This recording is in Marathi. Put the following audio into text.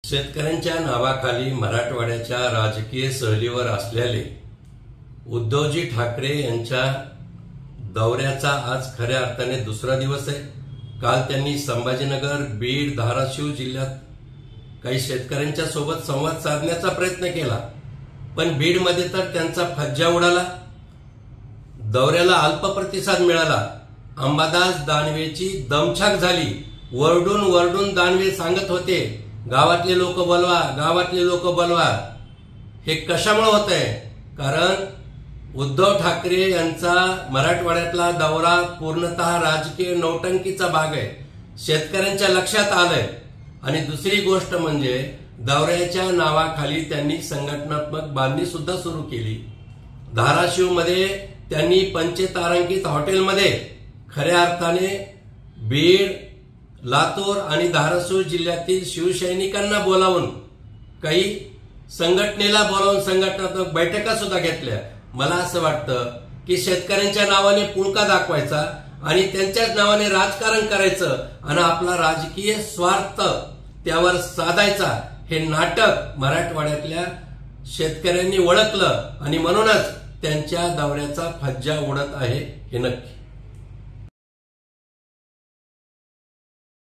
शेतकऱ्यांच्या नावाखाली मराठवाड्याच्या राजकीय सहलीवर असलेले उद्धवजी ठाकरे यांच्या दौऱ्याचा आज खऱ्या अर्थाने दुसरा दिवस आहे। काल त्यांनी संभाजीनगर, बीड, धाराशिव जिल्ह्यात काही शेतकऱ्यांच्या सोबत संवाद साधण्याचा प्रयत्न केला, पण बीडमध्ये तर त्यांचा फज्जा उडाला। दौऱ्याला अल्प प्रतिसाद मिळाला। अंबादास दानवेची दमछाक झाली। वरडून वरडून दानवे सांगत होते, गावातले लोक बोलवा, गावातले लोक बोलवा। हे कशामुळे होतंय? कारण उद्धव ठाकरे यांचा मराठवाड्यातला दौरा पूर्णतः राजकीय नौटंकीचा भाग आहे, शेतकऱ्यांच्या लक्षात आलंय। आणि दुसरी गोष्ट म्हणजे दौऱ्याच्या नावाखाली त्यांनी संघटनात्मक बांधणी सुद्धा सुरू केली। धाराशिव मध्ये त्यांनी पंचतारांकित हॉटेलमध्ये खऱ्या अर्थाने बीड, लातूर आणि धाराशिव जिल्ह्यातील शिवसैनिकांना बोलावून काही संघटनेला बोलावून संघटनात्मक बैठका सुद्धा घेतल्या। मला असं वाटतं की शेतकऱ्यांच्या नावाने पुळका दाखवायचा आणि त्यांच्याच नावाने राजकारण करायचं आणि आपला राजकीय स्वार्थ त्यावर साधायचा, हे नाटक मराठवाड्यातल्या शेतकऱ्यांनी ओळखलं आणि म्हणूनच त्यांच्या दौऱ्याचा फज्जा उडत आहे हे नक्की।